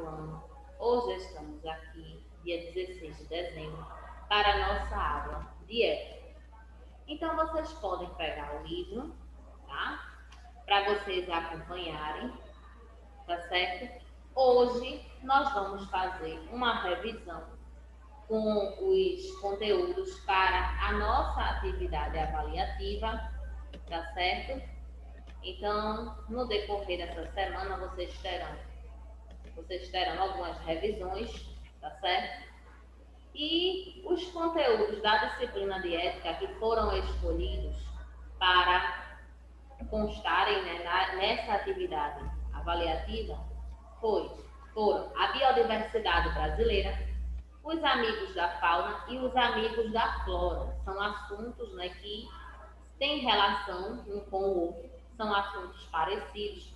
ano. Hoje estamos aqui, dia 16 de dezembro, para a nossa aula de ética. Então, vocês podem pegar o livro, tá? Para vocês acompanharem, tá certo? Hoje nós vamos fazer uma revisão com os conteúdos para a nossa atividade avaliativa, tá certo? Então, no decorrer dessa semana, vocês terão algumas revisões, tá certo? E os conteúdos da disciplina de ética que foram escolhidos para constarem, né, nessa atividade avaliativa foram a biodiversidade brasileira, os amigos da fauna e os amigos da flora. São assuntos, né, que têm relação um com o outro, são assuntos parecidos.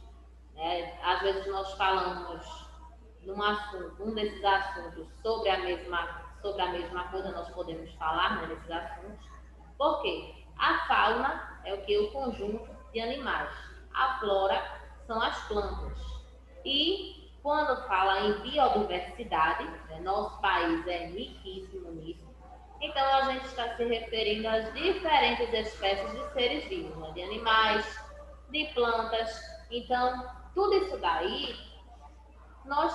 Né? Às vezes nós falamos um desses assuntos sobre a mesma coisa, nós podemos falar, né, nesses assuntos. Por quê? A fauna é o que? O conjunto de animais. A flora são as plantas. E quando fala em biodiversidade, né, nosso país é riquíssimo nisso, então a gente está se referindo às diferentes espécies de seres vivos, né, de animais, de plantas. Então, tudo isso daí nós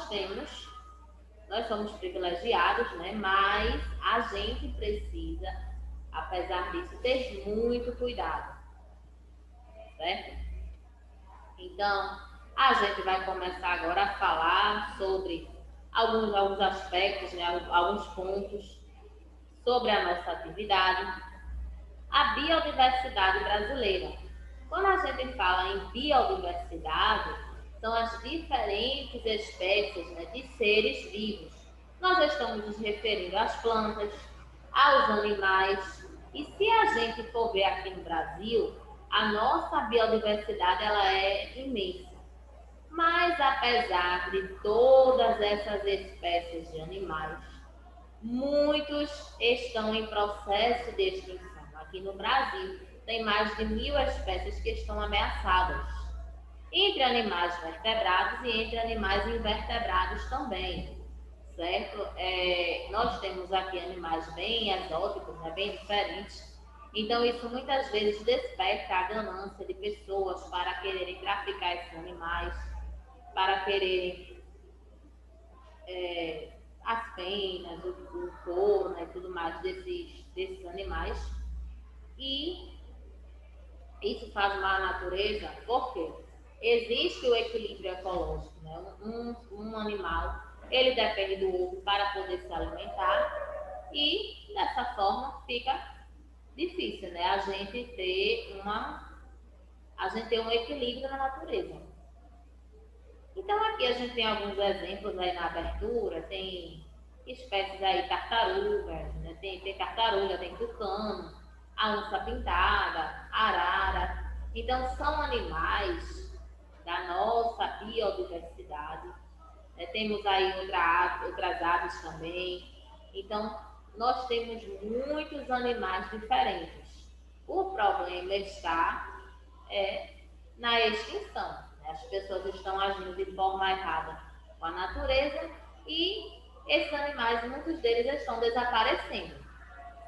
somos privilegiados, né? Mas a gente precisa, apesar disso, ter muito cuidado, certo? Então, a gente vai começar agora a falar sobre alguns aspectos, né? Alguns pontos sobre a nossa atividade. A biodiversidade brasileira. Quando a gente fala em biodiversidade, são as diferentes espécies, né, de seres vivos. Nós estamos nos referindo às plantas, aos animais, e se a gente for ver aqui no Brasil, a nossa biodiversidade ela é imensa. Mas apesar de todas essas espécies de animais, muitos estão em processo de extinção. Aqui no Brasil, tem mais de 1.000 espécies que estão ameaçadas, entre animais vertebrados e entre animais invertebrados também, certo? Nós temos aqui animais bem exóticos, né, bem diferentes. Então, isso muitas vezes desperta a ganância de pessoas para quererem traficar esses animais, para quererem as penas, o couro, né, e tudo mais desses animais. E isso faz mal à natureza, porque existe o equilíbrio ecológico, né? Um animal, ele depende do outro para poder se alimentar e dessa forma fica difícil, né? A gente ter um equilíbrio na natureza. Então aqui a gente tem alguns exemplos aí na abertura, tem espécies aí tartarugas, né? Tem tartaruga, tem tucano, a onça pintada, arara. Então são animais da nossa biodiversidade. Temos aí outras aves também. Então nós temos muitos animais diferentes. O problema está na extinção, né? As pessoas estão agindo de forma errada com a natureza e esses animais, muitos deles estão desaparecendo,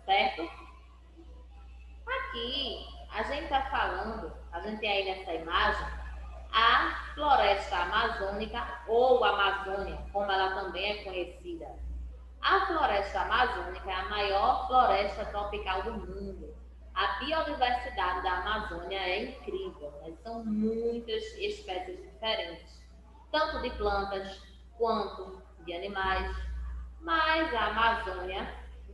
certo? Aqui a gente está falando, a gente tem aí nessa imagem, a floresta amazônica ou Amazônia, como ela também é conhecida. A floresta amazônica é a maior floresta tropical do mundo. A biodiversidade da Amazônia é incrível, né? São muitas espécies diferentes, tanto de plantas quanto de animais. Mas a Amazônia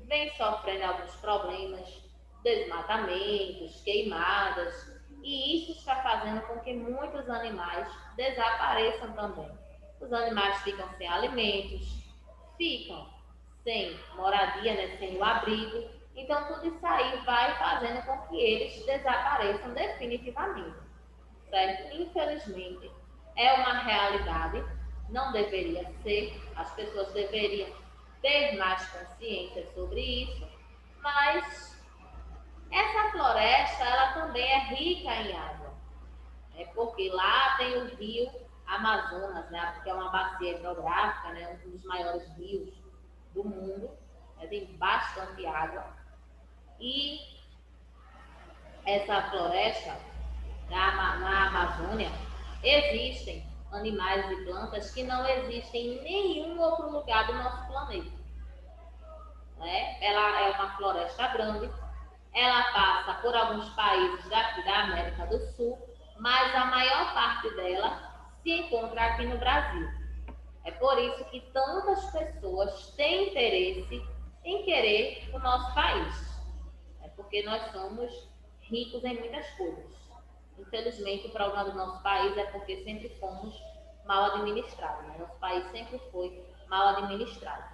vem sofrendo alguns problemas, desmatamentos, queimadas, e isso está fazendo com que muitos animais desapareçam também. Os animais ficam sem alimentos, ficam sem moradia, né, sem o abrigo. Então, tudo isso aí vai fazendo com que eles desapareçam definitivamente, certo? Infelizmente, é uma realidade, não deveria ser, as pessoas deveriam ter mais consciência sobre isso, mas essa floresta, ela também é rica em água, né? Porque lá tem o rio Amazonas, né, porque é uma bacia hidrográfica, né, um dos maiores rios do mundo, né, tem bastante água. E essa floresta na Amazônia existem animais e plantas que não existem em nenhum outro lugar do nosso planeta. Né? Ela é uma floresta grande, ela passa por alguns países daqui da América do Sul, mas a maior parte dela se encontra aqui no Brasil. É por isso que tantas pessoas têm interesse em querer o nosso país. É porque nós somos ricos em muitas coisas. Infelizmente, o problema do nosso país é porque sempre fomos mal administrados. Né? Nosso país sempre foi mal administrado.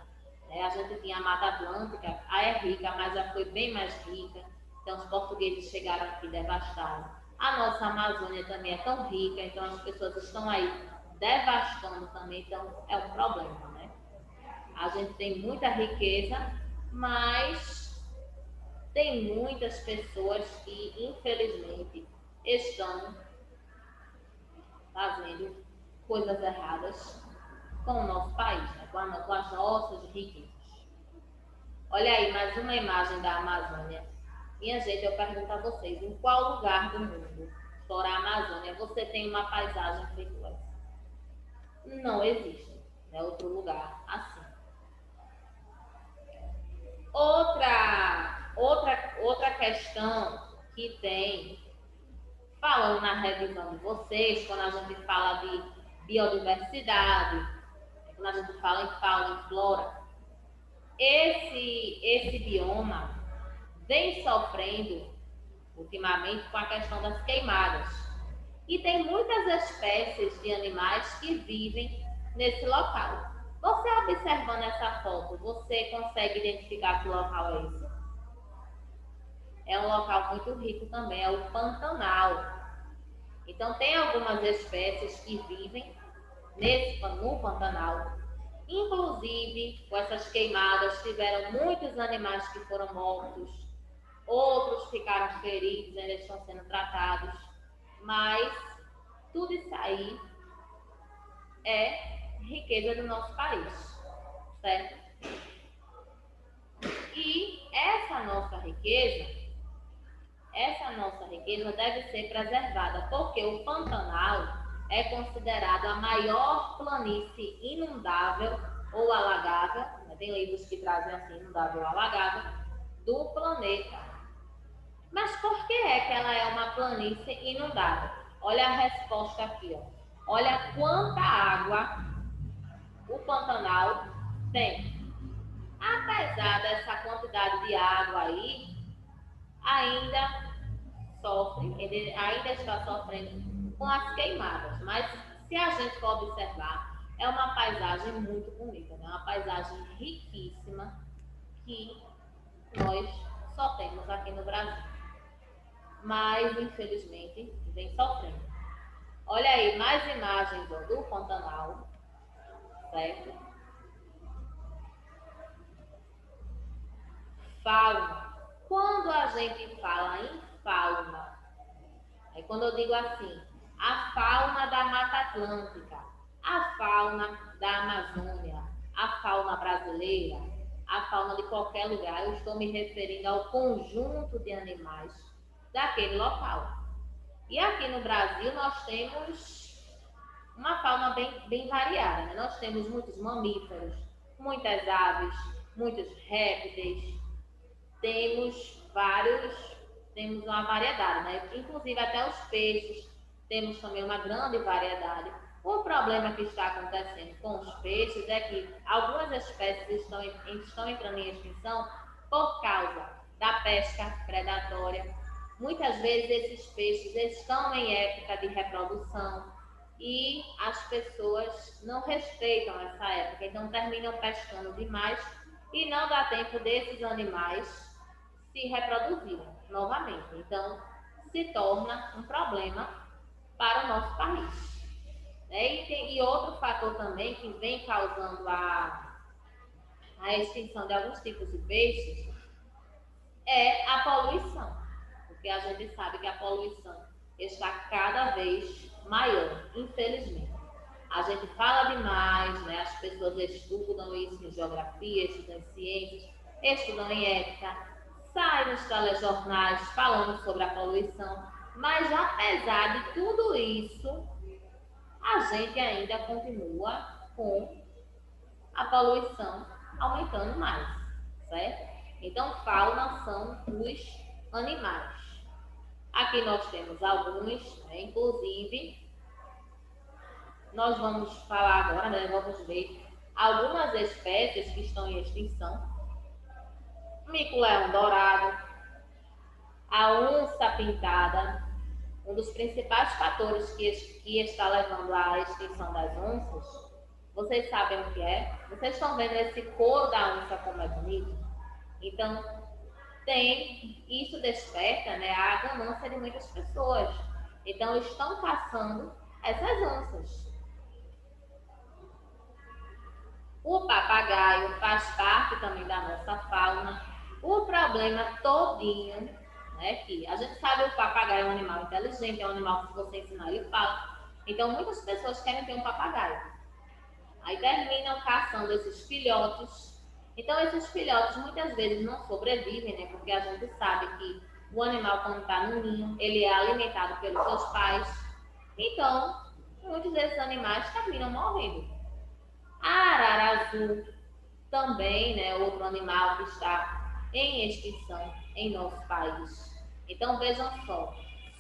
Né? A gente tinha a Mata Atlântica, é rica, mas já foi bem mais rica. Então, os portugueses chegaram aqui e devastaram. A nossa Amazônia também é tão rica, então as pessoas estão aí devastando também, então é um problema, né? A gente tem muita riqueza, mas tem muitas pessoas que, infelizmente, estão fazendo coisas erradas com o nosso país, né? com as nossas riquezas. Olha aí, mais uma imagem da Amazônia. Minha gente, eu pergunto a vocês, em qual lugar do mundo, fora a Amazônia, você tem uma paisagem feito essa? Não existe, né? Outro lugar assim. Outra questão que tem, falando na revisão de vocês, quando a gente fala de biodiversidade, quando a gente fala em fauna e flora, esse bioma vem sofrendo ultimamente com a questão das queimadas. E tem muitas espécies de animais que vivem nesse local. Você observando essa foto, você consegue identificar que local é esse? É um local muito rico também, é o Pantanal. Então tem algumas espécies que vivem no Pantanal. Inclusive, com essas queimadas, tiveram muitos animais que foram mortos, outros ficaram feridos, ainda estão sendo tratados. Mas tudo isso aí é riqueza do nosso país, certo? E essa nossa riqueza deve ser preservada, porque o Pantanal é considerado a maior planície inundável ou alagável, né? Tem livros que trazem assim, inundável ou alagável, do planeta. Mas por que é que ela é uma planície inundável? Olha a resposta aqui, ó. Olha quanta água o Pantanal tem. Apesar dessa quantidade de água aí, ainda ele ainda está sofrendo com as queimadas. Mas se a gente for observar, é uma paisagem muito bonita, né? Uma paisagem riquíssima que nós só temos aqui no Brasil. Mas, infelizmente, vem sofrendo. Olha aí, mais imagens do Pantanal, certo? Fauna. Quando a gente fala em fauna, é quando eu digo assim, a fauna da Mata Atlântica, a fauna da Amazônia, a fauna brasileira, a fauna de qualquer lugar, eu estou me referindo ao conjunto de animais daquele local. E aqui no Brasil nós temos uma fauna bem variada, né? Nós temos muitos mamíferos, muitas aves, muitos répteis, temos uma variedade, né? Inclusive até os peixes, temos também uma grande variedade. O problema que está acontecendo com os peixes é que algumas espécies estão entrando em extinção por causa da pesca predatória. Muitas vezes esses peixes estão em época de reprodução e as pessoas não respeitam essa época, então terminam pescando demais e não dá tempo desses animais se reproduzirem novamente. Então, se torna um problema para o nosso país. E outro fator também que vem causando a extinção de alguns tipos de peixes é a poluição, porque a gente sabe que a poluição está cada vez maior, infelizmente. A gente fala demais, né? As pessoas estudam isso em geografia, estudam em ciências, estudam em ética, saem nos telejornais falando sobre a poluição, mas apesar de tudo isso, a gente ainda continua com a poluição aumentando mais, certo? Então, fauna são os animais. Aqui nós temos alguns, né? Inclusive, nós vamos falar agora, né? Vamos ver algumas espécies que estão em extinção. Mico-leão dourado, a onça pintada. Um dos principais fatores que está levando à extinção das onças, vocês sabem o que é? Vocês estão vendo esse couro da onça como é bonito? Então, isso desperta, né, a ganância de muitas pessoas. Então, estão caçando essas onças. O papagaio faz parte também da nossa fauna. O problema todinho, né, que a gente sabe que o papagaio é um animal inteligente, é um animal que se você ensinar ele fala. Então, muitas pessoas querem ter um papagaio. Aí terminam caçando esses filhotes. Então, esses filhotes muitas vezes não sobrevivem, né? Porque a gente sabe que o animal, quando está no ninho, ele é alimentado pelos seus pais. Então, muitos desses animais terminam morrendo. A arara azul também, né? Outro animal que está em extinção em nosso país. Então, vejam só.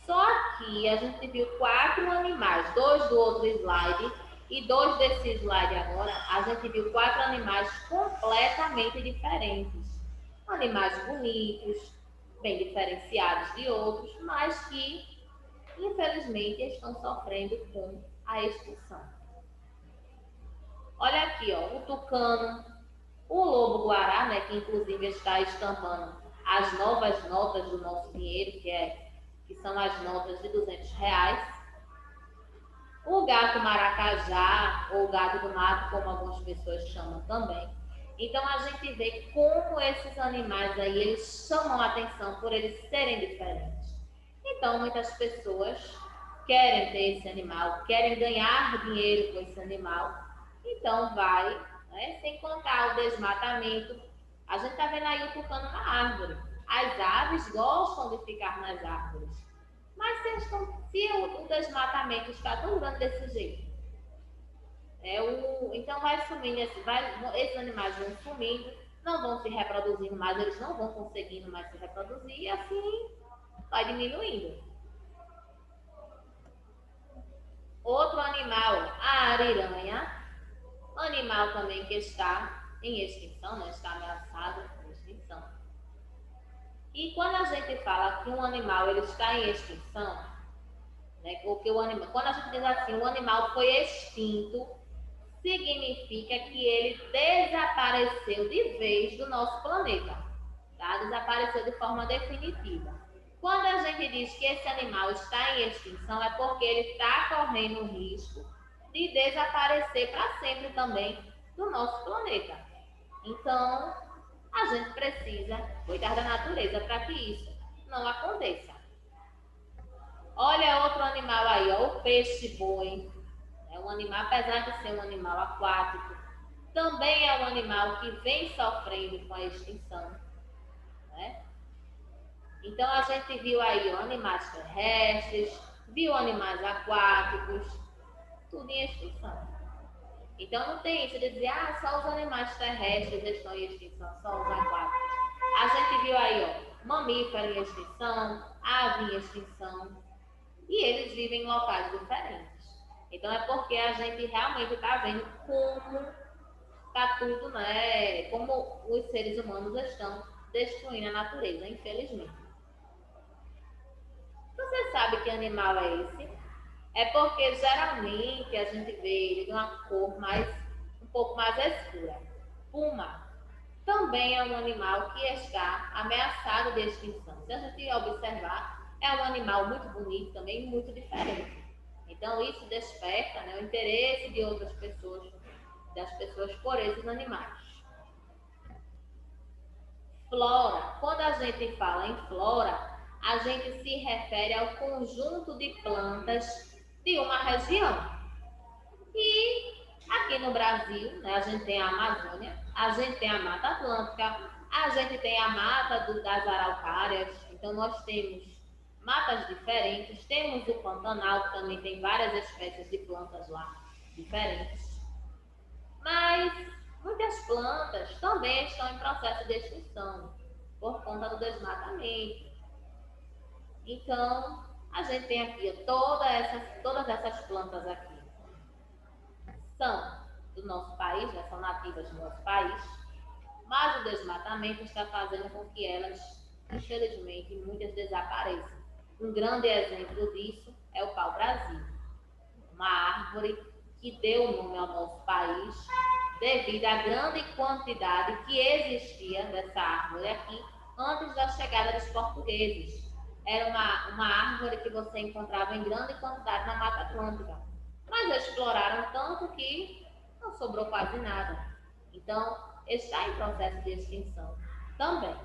Só que a gente viu 4 animais, 2 do outro slide e 2 desse slide agora, a gente viu 4 animais completamente diferentes. Animais bonitos, bem diferenciados de outros, mas que, infelizmente, estão sofrendo com a extinção. Olha aqui, ó, o tucano, o lobo-guará, né, que inclusive está estampando as novas notas do nosso dinheiro, que são as notas de R$ 200. O gato maracajá, ou gato do mato, como algumas pessoas chamam também. Então, a gente vê como esses animais aí, eles chamam a atenção por eles serem diferentes. Então, muitas pessoas querem ter esse animal, querem ganhar dinheiro com esse animal. Então, vai, né, sem contar o desmatamento. A gente está vendo aí o tucano na árvore. As aves gostam de ficar nas árvores. Mas se o desmatamento está tão grande desse jeito, então vai sumindo, esses animais vão sumindo, não vão se reproduzindo mais, eles não vão conseguindo mais se reproduzir e assim vai diminuindo. Outro animal, a ariranha, animal também que está em extinção, né? Está ameaçado de extinção. E quando a gente fala que um animal ele está em extinção, né, porque quando a gente diz assim, o animal foi extinto, significa que ele desapareceu de vez do nosso planeta, tá? Desapareceu de forma definitiva. Quando a gente diz que esse animal está em extinção, é porque ele está correndo o risco de desaparecer para sempre também do nosso planeta. Então, a gente precisa cuidar da natureza para que isso não aconteça. Olha outro animal aí, ó, o peixe-boi. É um animal, apesar de ser um animal aquático, também é um animal que vem sofrendo com a extinção, né? Então a gente viu aí ó, animais terrestres, viu animais aquáticos, tudo em extinção. Então não tem isso de dizer, só os animais terrestres estão em extinção, só os aquáticos. A gente viu aí, ó, mamífero em extinção, ave em extinção, e eles vivem em locais diferentes. Então é porque a gente realmente está vendo como está tudo, né? Como os seres humanos estão destruindo a natureza, infelizmente. Você sabe que animal é esse? É porque geralmente a gente vê ele de uma cor um pouco mais escura. Puma também é um animal que está ameaçado de extinção. Se a gente observar, é um animal muito bonito também, muito diferente. Então isso desperta, né, o interesse de outras pessoas, das pessoas por esses animais. Flora. Quando a gente fala em flora, a gente se refere ao conjunto de plantas de uma região. E aqui no Brasil, né, a gente tem a Amazônia, a gente tem a Mata Atlântica, a gente tem a Mata das Araucárias, então nós temos matas diferentes, temos o Pantanal, que também tem várias espécies de plantas lá diferentes, mas muitas plantas também estão em processo de extinção por conta do desmatamento. Então, a gente tem aqui todas essas plantas aqui são do nosso país, já são nativas do nosso país, mas o desmatamento está fazendo com que elas, infelizmente, muitas desapareçam. Um grande exemplo disso é o pau-brasil, uma árvore que deu o nome ao nosso país devido à grande quantidade que existia dessa árvore aqui antes da chegada dos portugueses. Era uma árvore que você encontrava em grande quantidade na Mata Atlântica, mas exploraram tanto que não sobrou quase nada. Então, está em processo de extinção também,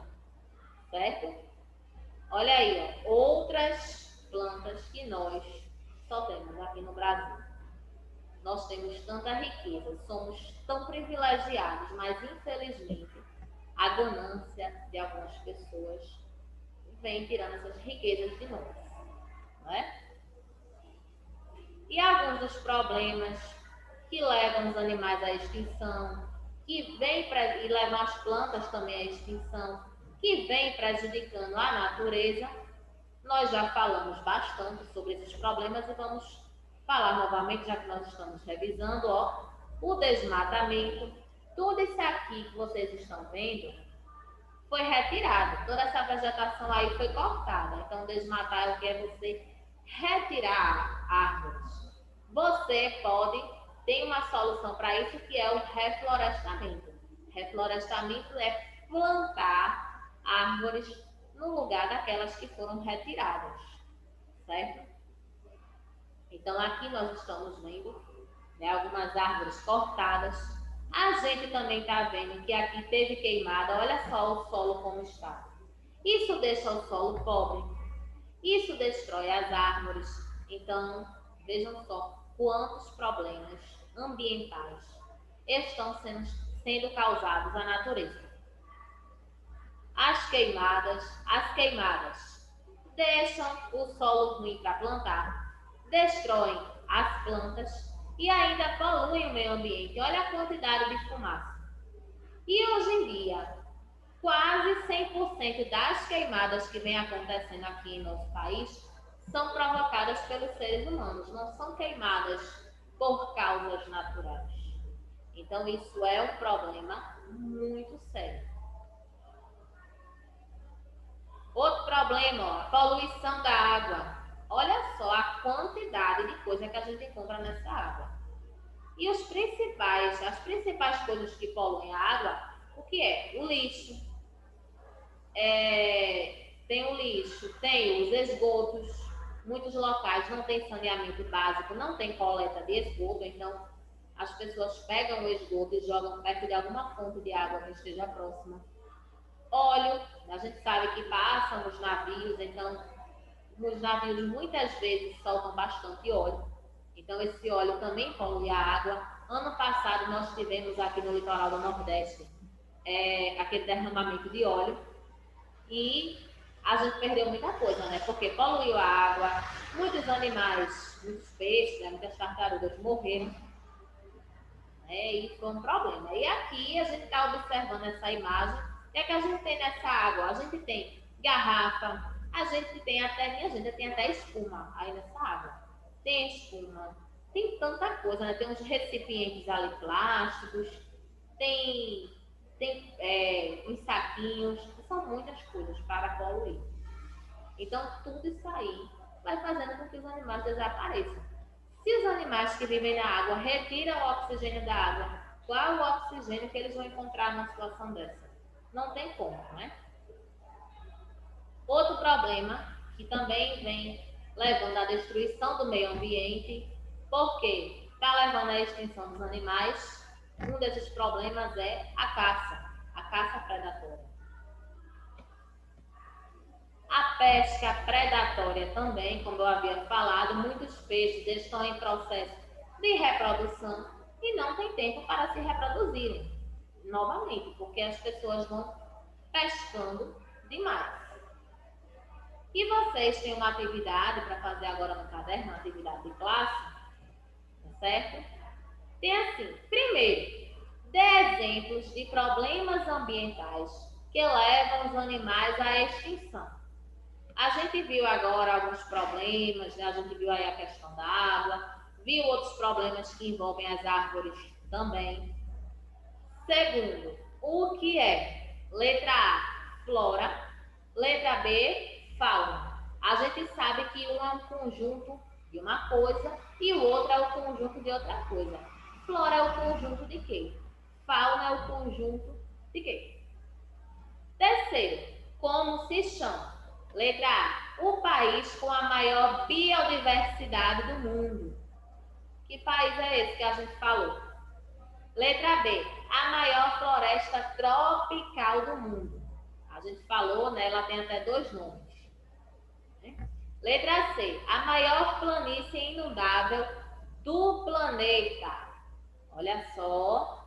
certo? Olha aí, ó, outras plantas que nós só temos aqui no Brasil. Nós temos tanta riqueza, somos tão privilegiados, mas infelizmente a ganância de algumas pessoas vem tirando essas riquezas de nós, não é? E alguns dos problemas que levam os animais à extinção, que vem e levam as plantas também à extinção, que vem prejudicando a natureza, nós já falamos bastante sobre esses problemas e vamos falar novamente, já que nós estamos revisando, ó, o desmatamento. Tudo isso aqui que vocês estão vendo foi retirado, toda essa vegetação aí foi cortada. Então, desmatar é o que é você retirar árvores. Você pode ter uma solução para isso, que é o reflorestamento. Reflorestamento é plantar árvores no lugar daquelas que foram retiradas, certo? Então aqui nós estamos vendo, né, algumas árvores cortadas. A gente também está vendo que aqui teve queimada. Olha só o solo como está. Isso deixa o solo pobre. Isso destrói as árvores. Então, vejam só quantos problemas ambientais estão sendo causados à natureza. As queimadas deixam o solo ruim para plantar, destroem as plantas e ainda poluem o meio ambiente. Olha a quantidade de fumaça. E hoje em dia, quase 100% das queimadas que vem acontecendo aqui em nosso país são provocadas pelos seres humanos, não são queimadas por causas naturais. Então, isso é um problema muito sério. Outro problema, ó, a poluição da água. Olha só a quantidade de coisa que a gente encontra nessa água. E as principais coisas que poluem a água, o que é? O lixo. Tem o lixo, tem os esgotos. Muitos locais não tem saneamento básico, não tem coleta de esgoto, então as pessoas pegam o esgoto e jogam perto de alguma fonte de água que esteja próxima. Óleo, a gente sabe que passam nos navios, então nos navios muitas vezes soltam bastante óleo. Então esse óleo também polui a água. Ano passado nós tivemos aqui no litoral do Nordeste aquele derramamento de óleo e a gente perdeu muita coisa, né? Porque poluiu a água, muitos animais, muitos peixes, né? Muitas tartarugas morreram. E foi um problema. E aqui a gente está observando essa imagem. O que é que a gente tem nessa água? A gente tem garrafa, a gente tem até espuma aí nessa água. Tem espuma, tem tanta coisa, né? Tem uns recipientes ali plásticos, tem uns saquinhos, são muitas coisas para poluir. Então tudo isso aí vai fazendo com que os animais desapareçam. Se os animais que vivem na água retiram o oxigênio da água, qual o oxigênio que eles vão encontrar numa situação dessa? Não tem como, né? Outro problema que também vem levando à destruição do meio ambiente, porque está levando à extinção dos animais, um desses problemas é a caça predatória. A pesca predatória também, como eu havia falado, muitos peixes estão em processo de reprodução e não tem tempo para se reproduzirem novamente, porque as pessoas vão pescando demais. E vocês têm uma atividade para fazer agora no caderno, uma atividade de classe, tá certo? Tem assim, primeiro, dê exemplos de problemas ambientais que levam os animais à extinção. A gente viu agora alguns problemas, né? A gente viu aí a questão da água, viu outros problemas que envolvem as árvores também. Segundo, o que é? Letra A, flora. Letra B, fauna. A gente sabe que um é um conjunto de uma coisa e o outro é o conjunto de outra coisa. Flora é o conjunto de quê? Fauna é o conjunto de quê? Terceiro, como se chama? Letra A, o país com a maior biodiversidade do mundo. Que país é esse que a gente falou? Letra B, a maior floresta tropical do mundo. A gente falou, né? Ela tem até 2 nomes. Letra C, a maior planície inundável do planeta. Olha só.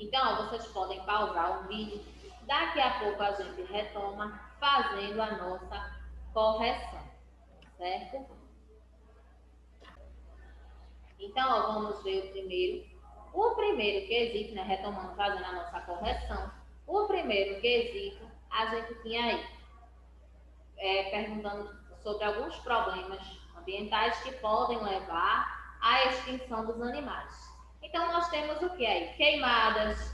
Então, vocês podem pausar o vídeo. Daqui a pouco a gente retoma fazendo a nossa correção, certo? Então, ó, vamos ver o primeiro. O primeiro quesito, né, retomando, fazendo a nossa correção. O primeiro quesito, a gente tinha aí, perguntando sobre alguns problemas ambientais que podem levar à extinção dos animais. Então, nós temos o que aí? Queimadas,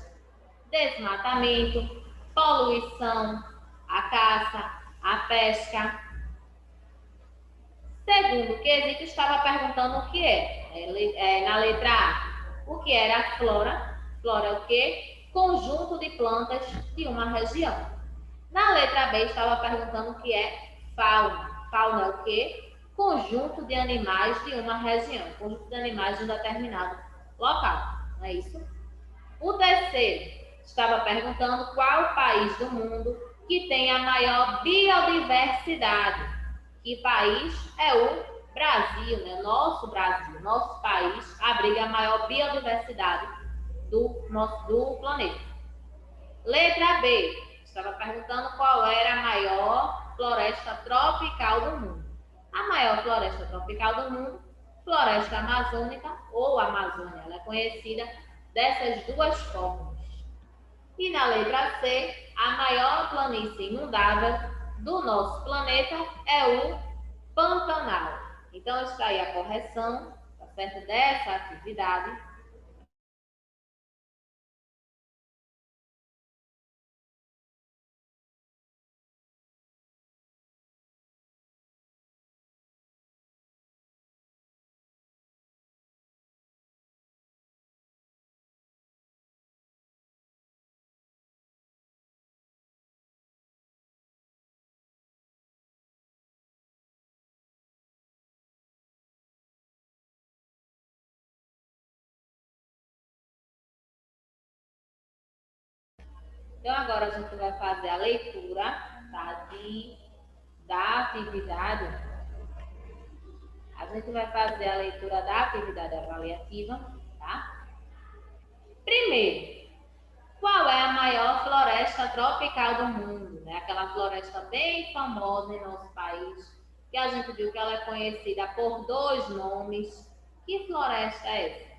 desmatamento, poluição, a caça, a pesca. Segundo quesito, estava perguntando o que na letra A, o que era a flora. Flora é o quê? Conjunto de plantas de uma região. Na letra B, estava perguntando o que é fauna. Fauna é o quê? Conjunto de animais de uma região. Conjunto de animais de um determinado local. Não é isso? O terceiro, estava perguntando qual país do mundo que tem a maior biodiversidade. Que país é o Brasil, né? Nosso Brasil, nosso país abriga a maior biodiversidade do planeta. Letra B, estava perguntando qual era a maior floresta tropical do mundo. A maior floresta tropical do mundo, floresta amazônica ou Amazônia, ela é conhecida dessas 2 formas. E na letra C, a maior planície inundável do nosso planeta é o Pantanal. Então está aí a correção, tá certo, dessa atividade. Então agora a gente vai fazer a leitura, tá, da atividade. A gente vai fazer a leitura da atividade avaliativa, tá? Primeiro, qual é a maior floresta tropical do mundo? Né? Aquela floresta bem famosa em nosso país, que a gente viu que ela é conhecida por 2 nomes. Que floresta é essa?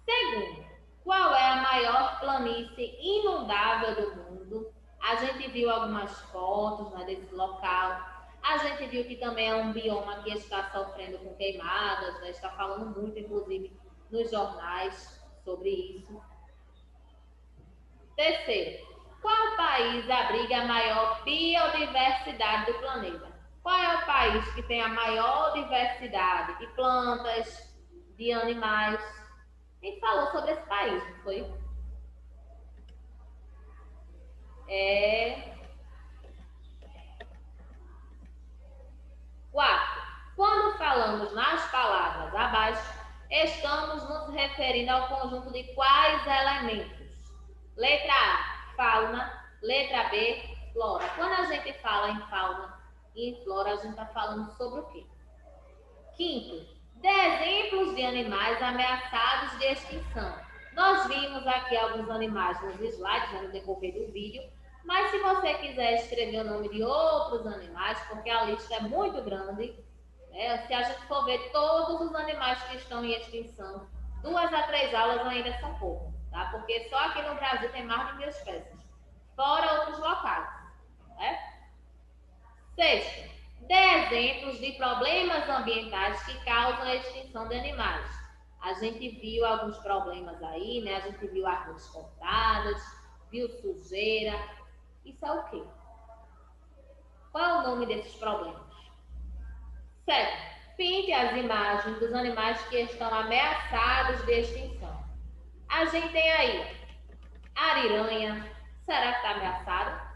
Segundo, qual é a maior planície inundável do mundo? A gente viu algumas fotos, né, desse local. A gente viu que também é um bioma que está sofrendo com queimadas, né? Está falando muito, inclusive, nos jornais sobre isso. Terceiro, qual país abriga a maior biodiversidade do planeta? Qual é o país que tem a maior diversidade de plantas, de animais? A gente falou sobre esse país, não foi? Quarto, quando falamos nas palavras abaixo, estamos nos referindo ao conjunto de quais elementos? Letra A, fauna. Letra B, flora. Quando a gente fala em fauna e em flora, a gente está falando sobre o quê? Quinto, dê exemplos de animais ameaçados de extinção. Nós vimos aqui alguns animais nos slides, no decorrer do vídeo, mas se você quiser escrever o nome de outros animais, porque a lista é muito grande, né? Se a gente for ver todos os animais que estão em extinção, 2 a 3 aulas ainda são pouco, tá? Porque só aqui no Brasil tem mais de 1.000 espécies, fora outros locais, né? Sexto, dê exemplos de problemas ambientais que causam a extinção de animais. A gente viu alguns problemas aí, né? A gente viu árvores cortadas, viu sujeira. Isso é o quê? Qual é o nome desses problemas? Certo. Pinte as imagens dos animais que estão ameaçados de extinção. A gente tem aí ariranha, será que está ameaçado?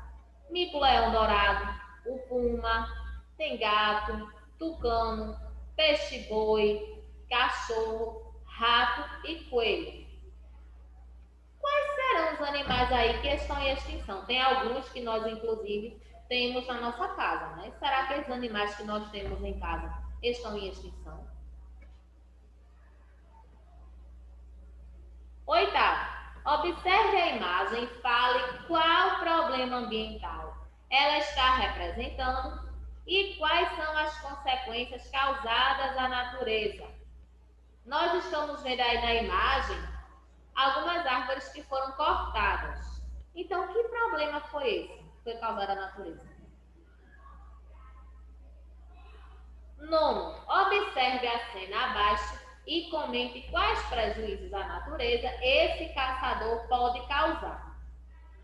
Mico-leão dourado, o puma, tem gato, tucano, peixe-boi, cachorro, rato e coelho. Quais serão os animais aí que estão em extinção? Tem alguns que nós, inclusive, temos na nossa casa, né? Será que esses animais que nós temos em casa estão em extinção? Oitavo, observe a imagem e fale qual problema ambiental ela está representando e quais são as consequências causadas à natureza. Nós estamos vendo aí na imagem algumas árvores que foram cortadas. Então, que problema foi esse que foi causado à natureza? Nono, observe a cena abaixo e comente quais prejuízos à natureza esse caçador pode causar.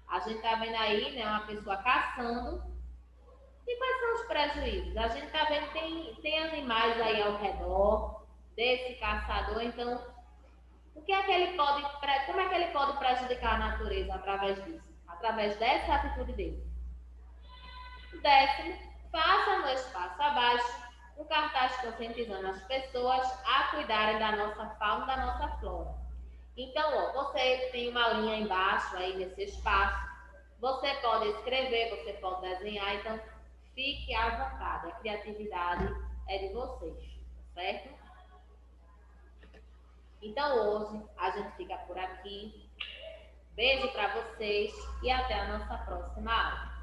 A gente está vendo aí, né, uma pessoa caçando. E quais são os prejuízos? A gente está vendo que tem animais aí ao redor desse caçador, então o que é que ele pode, como é que ele pode prejudicar a natureza através disso? Através dessa atitude dele. Décimo, faça no espaço abaixo um cartaz conscientizando as pessoas a cuidarem da nossa fauna e da nossa flora. Então, ó, você tem uma linha embaixo aí nesse espaço, você pode escrever, você pode desenhar, então fique à vontade, a criatividade é de vocês, certo? Então hoje a gente fica por aqui. Beijo para vocês e até a nossa próxima aula.